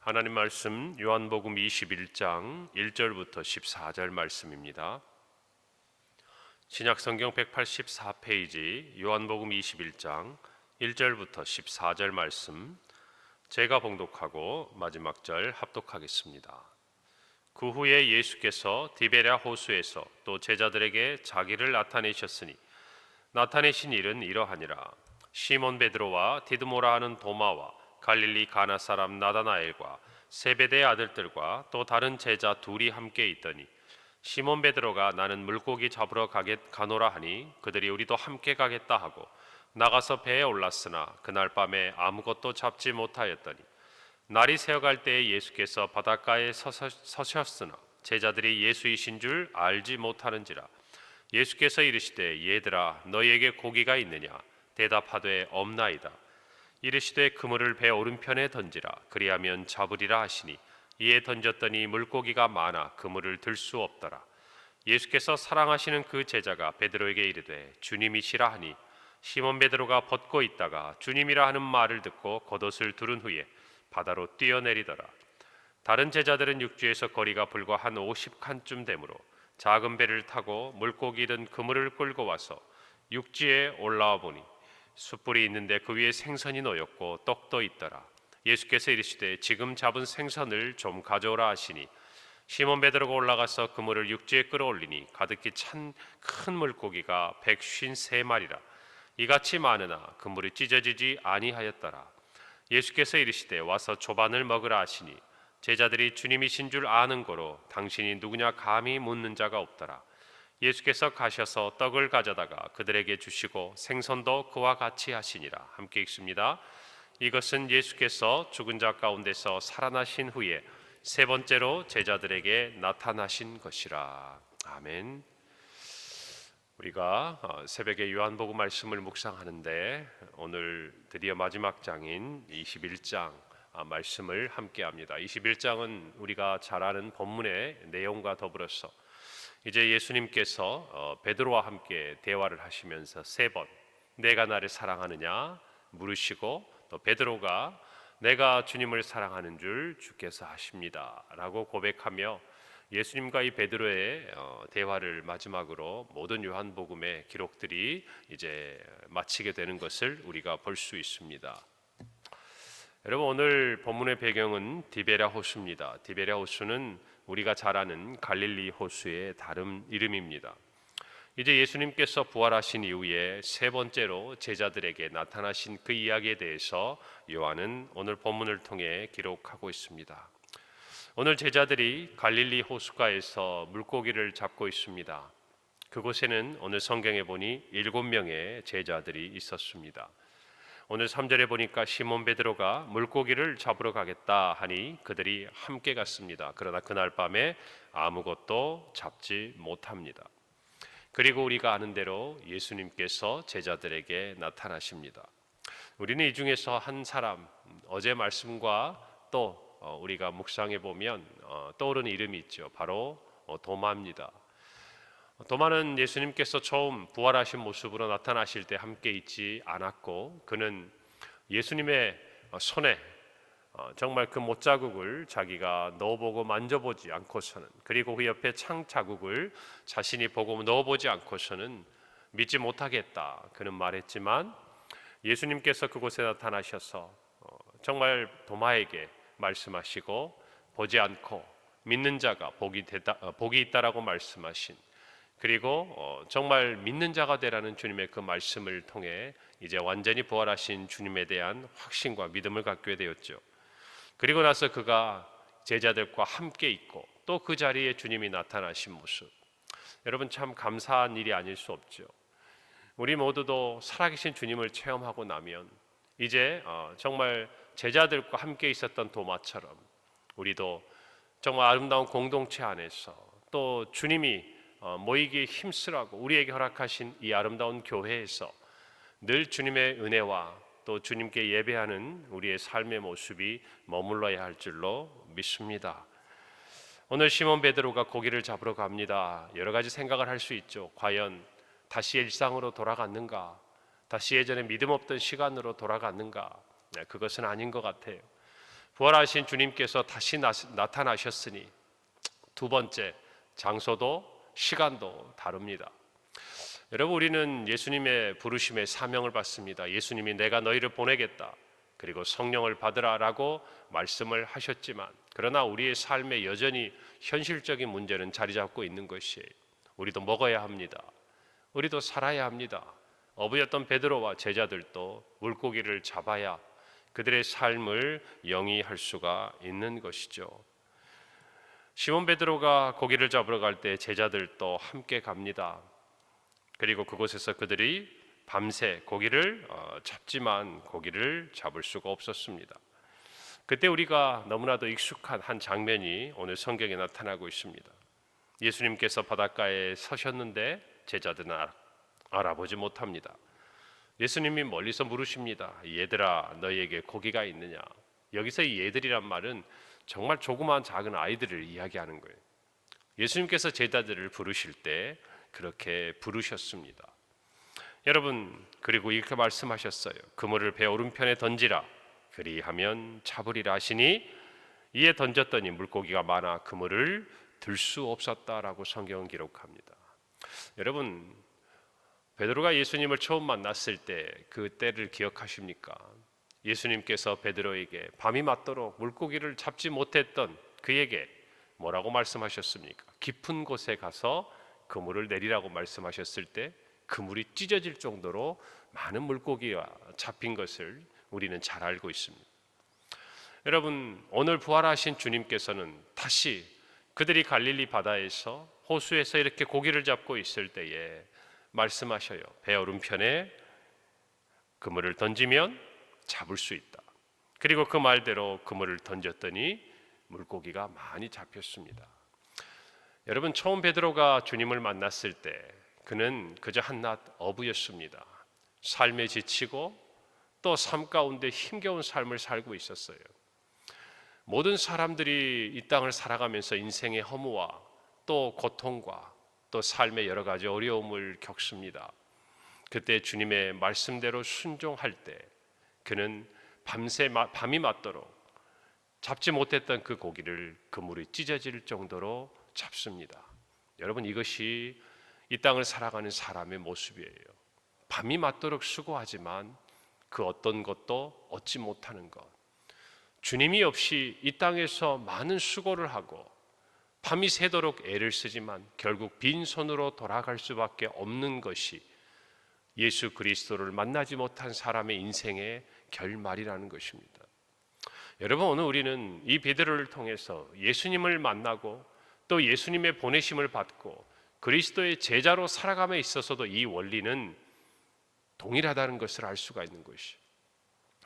하나님 말씀 요한복음 21장 1절부터 14절 말씀입니다. 신약성경 184페이지 요한복음 21장 1절부터 14절 말씀, 제가 봉독하고 마지막 절 합독하겠습니다. 그 후에 예수께서 디베랴 호수에서 또 제자들에게 자기를 나타내셨으니 나타내신 일은 이러하니라. 시몬 베드로와 디드모라 하는 도마와 갈릴리 가나 사람 나다나엘과 세베대의 아들들과 또 다른 제자 둘이 함께 있더니 시몬 베드로가 나는 물고기 잡으러 가노라 하니 그들이 우리도 함께 가겠다 하고 나가서 배에 올랐으나 그날 밤에 아무것도 잡지 못하였더니 날이 새어갈 때에 예수께서 바닷가에 서셨으나 제자들이 예수이신 줄 알지 못하는지라. 예수께서 이르시되 얘들아 너희에게 고기가 있느냐? 대답하되 없나이다. 이르시되 그물을 배 오른편에 던지라. 그리하면 잡으리라 하시니 이에 던졌더니 물고기가 많아 그물을 들 수 없더라. 예수께서 사랑하시는 그 제자가 베드로에게 이르되 주님이시라 하니 시몬 베드로가 벗고 있다가 주님이라 하는 말을 듣고 겉옷을 두른 후에 바다로 뛰어내리더라. 다른 제자들은 육지에서 거리가 불과 한 50칸쯤 되므로 작은 배를 타고 물고기 든 그물을 끌고 와서 육지에 올라와 보니 숯불이 있는데 그 위에 생선이 놓였고 떡도 있더라. 예수께서 이르시되 지금 잡은 생선을 좀 가져오라 하시니 시몬 베드로가 올라가서 그물을 육지에 끌어올리니 가득히 찬 큰 물고기가 153마리라. 이같이 많으나 그물이 찢어지지 아니하였더라. 예수께서 이르시되 와서 조반을 먹으라 하시니 제자들이 주님이신 줄 아는 고로 당신이 누구냐 감히 묻는 자가 없더라. 예수께서 가셔서 떡을 가져다가 그들에게 주시고 생선도 그와 같이 하시니라. 함께 읽습니다. 이것은 예수께서 죽은 자 가운데서 살아나신 후에 세 번째로 제자들에게 나타나신 것이라. 아멘. 우리가 새벽에 요한복음 말씀을 묵상하는데 오늘 드디어 마지막 장인 21장 말씀을 함께 합니다. 21장은 우리가 잘 아는 본문의 내용과 더불어서 이제 예수님께서 베드로와 함께 대화를 하시면서 세 번 내가 나를 사랑하느냐 물으시고 또 베드로가 내가 주님을 사랑하는 줄 주께서 아십니다 라고 고백하며 예수님과 이 베드로의 대화를 마지막으로 모든 요한복음의 기록들이 이제 마치게 되는 것을 우리가 볼 수 있습니다. 여러분, 오늘 본문의 배경은 디베랴 호수입니다. 디베랴 호수는 우리가 잘 아는 갈릴리 호수의 다른 이름입니다. 이제 예수님께서 부활하신 이후에 세 번째로 제자들에게 나타나신 그 이야기에 대해서 요한은 오늘 본문을 통해 기록하고 있습니다. 오늘 제자들이 갈릴리 호수가에서 물고기를 잡고 있습니다. 그곳에는 오늘 성경에 보니 7명의 제자들이 있었습니다. 오늘 3절에 보니까 시몬 베드로가 물고기를 잡으러 가겠다 하니 그들이 함께 갔습니다. 그러나 그날 밤에 아무것도 잡지 못합니다. 그리고 우리가 아는 대로 예수님께서 제자들에게 나타나십니다. 우리는 이 중에서 한 사람, 어제 말씀과 또 우리가 묵상해 보면 떠오르는 이름이 있죠. 바로 도마입니다. 도마는 예수님께서 처음 부활하신 모습으로 나타나실 때 함께 있지 않았고 그는 예수님의 손에 정말 그 못자국을 자기가 넣어보고 만져보지 않고서는, 그리고 그 옆에 창 자국을 자신이 보고 넣어보지 않고서는 믿지 못하겠다 그는 말했지만 예수님께서 그곳에 나타나셔서 정말 도마에게 말씀하시고 보지 않고 믿는 자가 복이 있다라고 말씀하신, 그리고 정말 믿는 자가 되라는 주님의 그 말씀을 통해 이제 완전히 부활하신 주님에 대한 확신과 믿음을 갖게 되었죠. 그리고 나서 그가 제자들과 함께 있고 또 그 자리에 주님이 나타나신 모습, 여러분 참 감사한 일이 아닐 수 없죠. 우리 모두도 살아계신 주님을 체험하고 나면 이제 정말 제자들과 함께 있었던 도마처럼 우리도 정말 아름다운 공동체 안에서 또 주님이 모이기에 힘쓰라고 우리에게 허락하신 이 아름다운 교회에서 늘 주님의 은혜와 또 주님께 예배하는 우리의 삶의 모습이 머물러야 할 줄로 믿습니다. 오늘 시몬 베드로가 고기를 잡으러 갑니다. 여러 가지 생각을 할 수 있죠. 과연 다시 일상으로 돌아갔는가? 다시 예전에 믿음 없던 시간으로 돌아갔는가? 그것은 아닌 것 같아요. 부활하신 주님께서 다시 나타나셨으니 두 번째, 장소도 시간도 다릅니다. 여러분, 우리는 예수님의 부르심의 사명을 받습니다. 예수님이 내가 너희를 보내겠다, 그리고 성령을 받으라라고 말씀을 하셨지만, 그러나 우리의 삶에 여전히 현실적인 문제는 자리 잡고 있는 것이에요. 우리도 먹어야 합니다. 우리도 살아야 합니다. 어부였던 베드로와 제자들도 물고기를 잡아야 그들의 삶을 영위할 수가 있는 것이죠. 시몬 베드로가 고기를 잡으러 갈 때 제자들도 함께 갑니다. 그리고 그곳에서 그들이 밤새 고기를 잡지만 고기를 잡을 수가 없었습니다. 그때 우리가 너무나도 익숙한 한 장면이 오늘 성경에 나타나고 있습니다. 예수님께서 바닷가에 서셨는데 제자들은 알아보지 못합니다. 예수님이 멀리서 물으십니다. 얘들아, 너희에게 고기가 있느냐? 여기서 이 얘들이란 말은 정말 조그마한 작은 아이들을 이야기하는 거예요. 예수님께서 제자들을 부르실 때 그렇게 부르셨습니다. 여러분, 그리고 이렇게 말씀하셨어요. 그물을 배 오른편에 던지라, 그리하면 잡으리라 하시니 이에 던졌더니 물고기가 많아 그물을 들 수 없었다라고 성경은 기록합니다. 여러분, 베드로가 예수님을 처음 만났을 때 그 때를 기억하십니까? 예수님께서 베드로에게 밤이 맞도록 물고기를 잡지 못했던 그에게 뭐라고 말씀하셨습니까? 깊은 곳에 가서 그물을 내리라고 말씀하셨을 때 그물이 찢어질 정도로 많은 물고기가 잡힌 것을 우리는 잘 알고 있습니다. 여러분, 오늘 부활하신 주님께서는 다시 그들이 갈릴리 바다에서 호수에서 이렇게 고기를 잡고 있을 때에 말씀하셔요. 배 오른편에 그물을 던지면 잡을 수 있다. 그리고 그 말대로 그물을 던졌더니 물고기가 많이 잡혔습니다. 여러분, 처음 베드로가 주님을 만났을 때 그는 그저 한낱 어부였습니다. 삶에 지치고 또 삶 가운데 힘겨운 삶을 살고 있었어요. 모든 사람들이 이 땅을 살아가면서 인생의 허무와 또 고통과 또 삶의 여러 가지 어려움을 겪습니다. 그때 주님의 말씀대로 순종할 때 그는 밤이 맞도록 잡지 못했던 그 고기를 그물이 찢어질 정도로 잡습니다. 여러분, 이것이 이 땅을 살아가는 사람의 모습이에요. 밤이 맞도록 수고하지만 그 어떤 것도 얻지 못하는 것. 주님이 없이 이 땅에서 많은 수고를 하고 밤이 새도록 애를 쓰지만 결국 빈손으로 돌아갈 수밖에 없는 것이 예수 그리스도를 만나지 못한 사람의 인생의 결말이라는 것입니다. 여러분, 오늘 우리는 이 베드로를 통해서 예수님을 만나고 또 예수님의 보내심을 받고 그리스도의 제자로 살아감에 있어서도 이 원리는 동일하다는 것을 알 수가 있는 것이,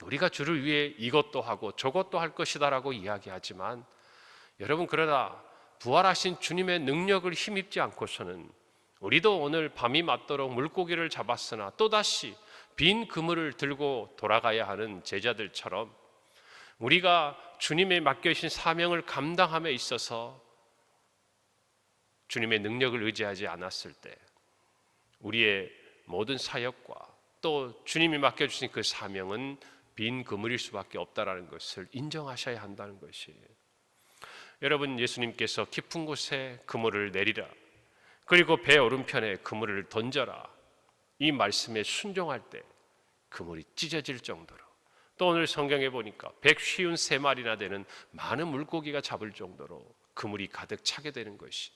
우리가 주를 위해 이것도 하고 저것도 할 것이다라고 이야기하지만 여러분, 그러나 부활하신 주님의 능력을 힘입지 않고서는 우리도 오늘 밤이 맞도록 물고기를 잡았으나 또다시 빈 그물을 들고 돌아가야 하는 제자들처럼 우리가 주님의 맡겨주신 사명을 감당함에 있어서 주님의 능력을 의지하지 않았을 때 우리의 모든 사역과 또 주님이 맡겨주신 그 사명은 빈 그물일 수밖에 없다는 것을 인정하셔야 한다는 것이에요. 여러분, 예수님께서 깊은 곳에 그물을 내리라, 그리고 배 오른편에 그물을 던져라, 이 말씀에 순종할 때 그물이 찢어질 정도로, 또 오늘 성경에 보니까 153마리나 되는 많은 물고기가 잡을 정도로 그물이 가득 차게 되는 것이,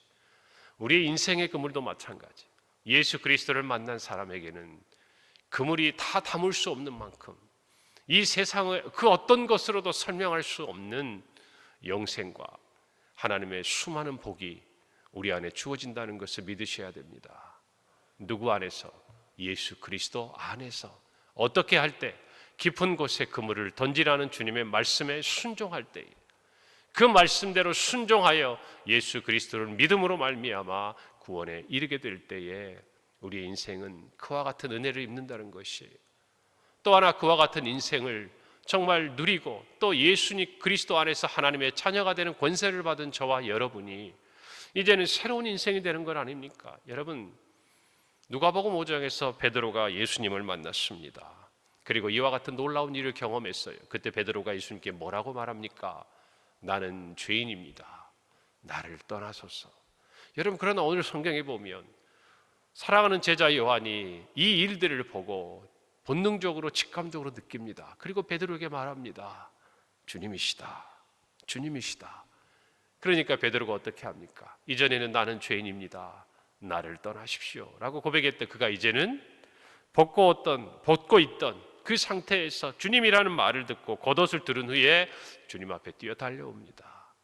우리의 인생의 그물도 마찬가지. 예수 그리스도를 만난 사람에게는 그물이 다 담을 수 없는 만큼 이 세상의 그 어떤 것으로도 설명할 수 없는 영생과 하나님의 수많은 복이 우리 안에 주어진다는 것을 믿으셔야 됩니다. 누구 안에서? 예수 그리스도 안에서. 어떻게 할 때? 깊은 곳에 그물을 던지라는 주님의 말씀에 순종할 때, 그 말씀대로 순종하여 예수 그리스도를 믿음으로 말미암아 구원에 이르게 될 때에 우리의 인생은 그와 같은 은혜를 입는다는 것이에요. 또 하나, 그와 같은 인생을 정말 누리고 또 예수님 그리스도 안에서 하나님의 자녀가 되는 권세를 받은 저와 여러분이 이제는 새로운 인생이 되는 것 아닙니까? 여러분, 누가복음 5장에서 베드로가 예수님을 만났습니다. 그리고 이와 같은 놀라운 일을 경험했어요. 그때 베드로가 예수님께 뭐라고 말합니까? 나는 죄인입니다. 나를 떠나소서. 여러분, 그러나 오늘 성경에 보면 사랑하는 제자 요한이 이 일들을 보고 본능적으로 직감적으로 느낍니다. 그리고 베드로에게 말합니다. 주님이시다. 주님이시다. 그러니까 베드로가 어떻게 합니까? 이전에는 나는 죄인입니다. 나를 떠나십시오. 라고 고백했던 그가 이제는 벗고 있던 그 상태에서 주님이라는 말을 듣고 겉옷을 들은 후에 주님 앞에 뛰어 달려옵니다.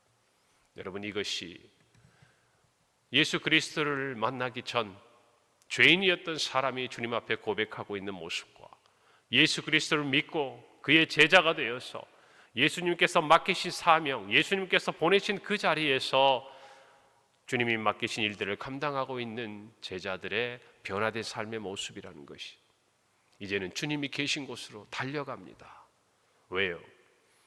여러분, 이것이 예수 그리스도를 만나기 전 죄인이었던 사람이 주님 앞에 고백하고 있는 모습과 예수 그리스도를 믿고 그의 제자가 되어서 예수님께서 맡기신 사명, 예수님께서 보내신 그 자리에서 주님이 맡기신 일들을 감당하고 있는 제자들의 변화된 삶의 모습이라는 것이, 이제는 주님이 계신 곳으로 달려갑니다. 왜요?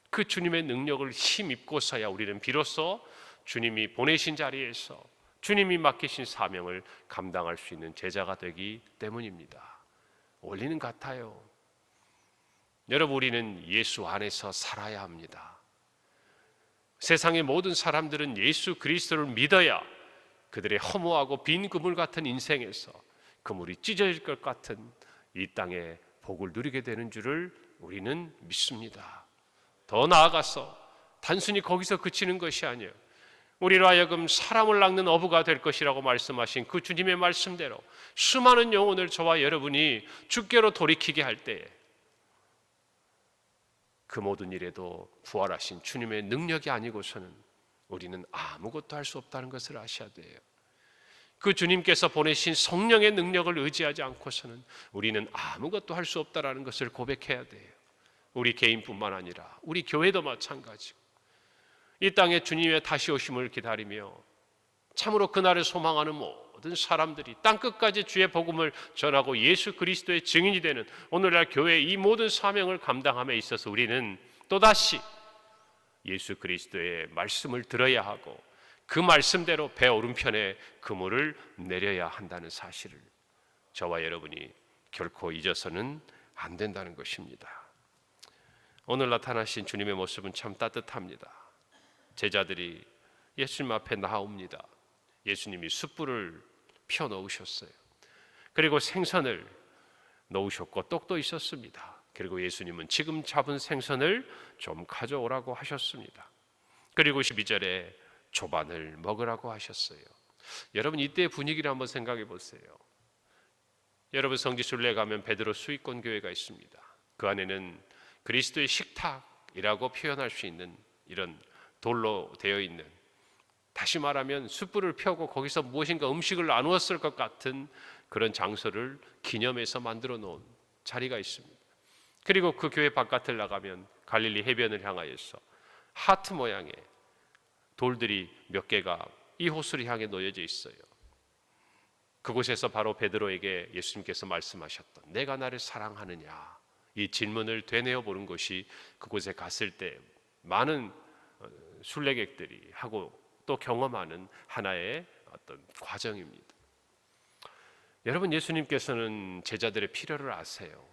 그 주님의 능력을 힘입고서야 우리는 비로소 주님이 보내신 자리에서 주님이 맡기신 사명을 감당할 수 있는 제자가 되기 때문입니다. 원리는 같아요. 여러분, 우리는 예수 안에서 살아야 합니다. 세상의 모든 사람들은 예수 그리스도를 믿어야 그들의 허무하고 빈 그물 같은 인생에서 그물이 찢어질 것 같은 이 땅의 복을 누리게 되는 줄을 우리는 믿습니다. 더 나아가서 단순히 거기서 그치는 것이 아니에요. 우리로 하여금 사람을 낚는 어부가 될 것이라고 말씀하신 그 주님의 말씀대로 수많은 영혼을 저와 여러분이 주께로 돌이키게 할 때에 그 모든 일에도 부활하신 주님의 능력이 아니고서는 우리는 아무것도 할 수 없다는 것을 아셔야 돼요. 그 주님께서 보내신 성령의 능력을 의지하지 않고서는 우리는 아무것도 할 수 없다는 것을 고백해야 돼요. 우리 개인뿐만 아니라 우리 교회도 마찬가지고, 이 땅에 주님의 다시 오심을 기다리며 참으로 그날을 소망하는 모든 사람들이 땅끝까지 주의 복음을 전하고 예수 그리스도의 증인이 되는 오늘날 교회의 이 모든 사명을 감당함에 있어서 우리는 또다시 예수 그리스도의 말씀을 들어야 하고 그 말씀대로 배 오른편에 그물을 내려야 한다는 사실을 저와 여러분이 결코 잊어서는 안 된다는 것입니다. 오늘 나타나신 주님의 모습은 참 따뜻합니다. 제자들이 예수님 앞에 나옵니다. 예수님이 숯불을 펴놓으셨어요. 그리고 생선을 놓으셨고 떡도 있었습니다. 그리고 예수님은 지금 잡은 생선을 좀 가져오라고 하셨습니다. 그리고 12절에 조반을 먹으라고 하셨어요. 여러분, 이때의 분위기를 한번 생각해 보세요. 여러분, 성지순례에 가면 베드로 수익권 교회가 있습니다. 그 안에는 그리스도의 식탁이라고 표현할 수 있는 이런 돌로 되어 있는, 다시 말하면 숯불을 펴고 거기서 무엇인가 음식을 나누었을 것 같은 그런 장소를 기념해서 만들어 놓은 자리가 있습니다. 그리고 그 교회 바깥을 나가면 갈릴리 해변을 향하여서 하트 모양의 돌들이 몇 개가 이 호수를 향해 놓여져 있어요. 그곳에서 바로 베드로에게 예수님께서 말씀하셨던 내가 나를 사랑하느냐, 이 질문을 되뇌어 보는 것이 그곳에 갔을 때 많은 순례객들이 하고 또 경험하는 하나의 어떤 과정입니다. 여러분, 예수님께서는 제자들의 필요를 아세요.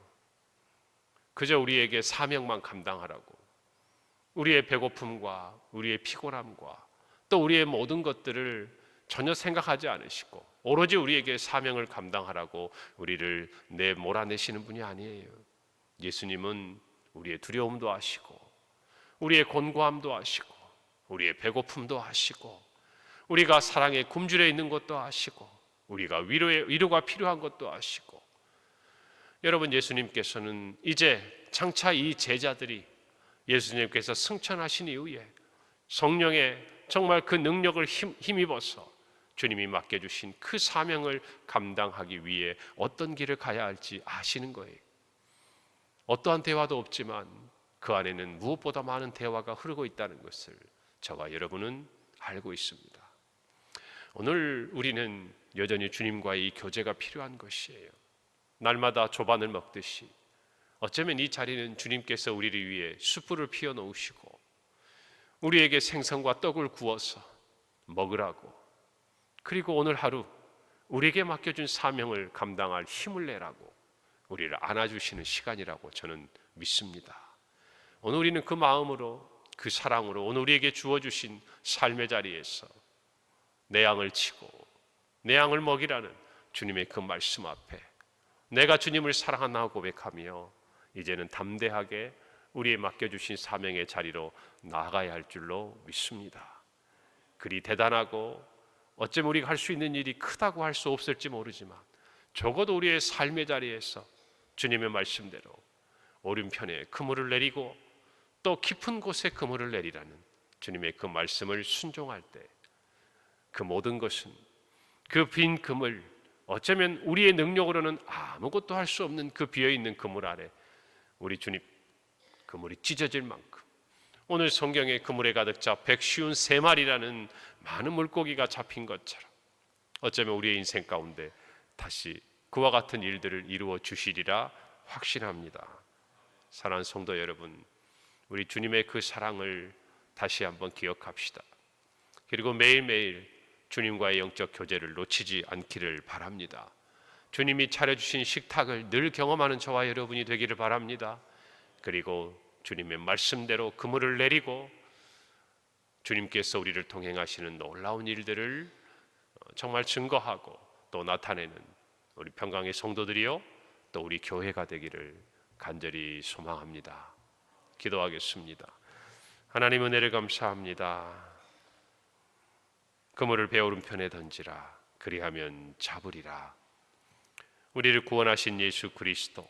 그저 우리에게 사명만 감당하라고, 우리의 배고픔과 우리의 피곤함과 또 우리의 모든 것들을 전혀 생각하지 않으시고 오로지 우리에게 사명을 감당하라고 우리를 몰아내시는 분이 아니에요. 예수님은 우리의 두려움도 아시고 우리의 곤고함도 아시고 우리의 배고픔도 아시고 우리가 사랑에 굶주려 있는 것도 아시고 우리가 위로가 필요한 것도 아시고, 여러분, 예수님께서는 이제 장차 이 제자들이 예수님께서 승천하신 이후에 성령의 정말 그 능력을 힘입어서 주님이 맡겨주신 그 사명을 감당하기 위해 어떤 길을 가야 할지 아시는 거예요. 어떠한 대화도 없지만 그 안에는 무엇보다 많은 대화가 흐르고 있다는 것을 저와 여러분은 알고 있습니다. 오늘 우리는 여전히 주님과의 이 교제가 필요한 것이에요. 날마다 조반을 먹듯이 어쩌면 이 자리는 주님께서 우리를 위해 숯불을 피워 놓으시고 우리에게 생선과 떡을 구워서 먹으라고, 그리고 오늘 하루 우리에게 맡겨준 사명을 감당할 힘을 내라고 우리를 안아주시는 시간이라고 저는 믿습니다. 오늘 우리는 그 마음으로, 그 사랑으로 오늘 우리에게 주어주신 삶의 자리에서 내 양을 치고 내 양을 먹이라는 주님의 그 말씀 앞에 내가 주님을 사랑하나 고백하며 이제는 담대하게 우리의 맡겨주신 사명의 자리로 나아가야 할 줄로 믿습니다. 그리 대단하고 어쩌면 우리가 할 수 있는 일이 크다고 할 수 없을지 모르지만 적어도 우리의 삶의 자리에서 주님의 말씀대로 오른편에 그물을 내리고 또 깊은 곳에 그물을 내리라는 주님의 그 말씀을 순종할 때 그 모든 것은 그 빈 그물, 어쩌면 우리의 능력으로는 아무것도 할 수 없는 그 비어있는 그물 아래 우리 주님 그물이 찢어질 만큼 오늘 성경에 그물에 가득 차 153마리라는 많은 물고기가 잡힌 것처럼 어쩌면 우리의 인생 가운데 다시 그와 같은 일들을 이루어 주시리라 확신합니다. 사랑하는 성도 여러분, 우리 주님의 그 사랑을 다시 한번 기억합시다. 그리고 매일매일 주님과의 영적 교제를 놓치지 않기를 바랍니다. 주님이 차려주신 식탁을 늘 경험하는 저와 여러분이 되기를 바랍니다. 그리고 주님의 말씀대로 그물을 내리고 주님께서 우리를 동행하시는 놀라운 일들을 정말 증거하고 또 나타내는 우리 평강의 성도들이요 또 우리 교회가 되기를 간절히 소망합니다. 기도하겠습니다. 하나님 은혜를 감사합니다. 그물을 배 오른편에 던지라 그리하면 잡으리라. 우리를 구원하신 예수 그리스도,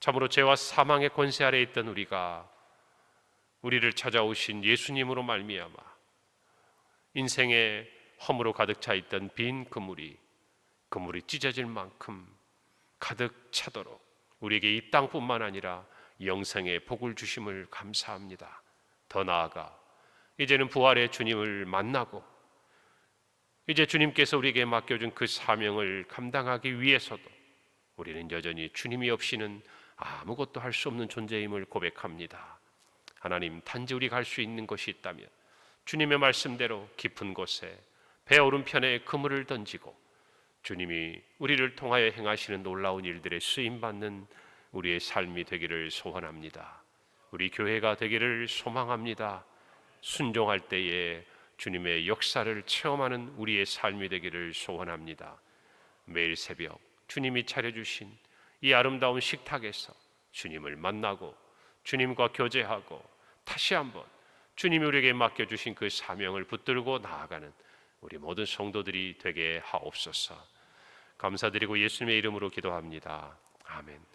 참으로 죄와 사망의 권세 아래 있던 우리를 찾아오신 예수님으로 말미암아 인생의 허무로 가득 차 있던 빈 그물이 찢어질 만큼 가득 차도록 우리에게 이 땅뿐만 아니라 영생의 복을 주심을 감사합니다. 더 나아가 이제는 부활의 주님을 만나고 이제 주님께서 우리에게 맡겨준 그 사명을 감당하기 위해서도 우리는 여전히 주님이 없이는 아무것도 할 수 없는 존재임을 고백합니다. 하나님, 단지 우리가 할 수 있는 것이 있다면 주님의 말씀대로 깊은 곳에 배 오른편에 그물을 던지고 주님이 우리를 통하여 행하시는 놀라운 일들에 쓰임받는 우리의 삶이 되기를 소원합니다. 우리 교회가 되기를 소망합니다. 순종할 때에 주님의 역사를 체험하는 우리의 삶이 되기를 소원합니다. 매일 새벽 주님이 차려주신 이 아름다운 식탁에서 주님을 만나고 주님과 교제하고 다시 한번 주님이 우리에게 맡겨주신 그 사명을 붙들고 나아가는 우리 모든 성도들이 되게 하옵소서. 감사드리고 예수님의 이름으로 기도합니다. 아멘.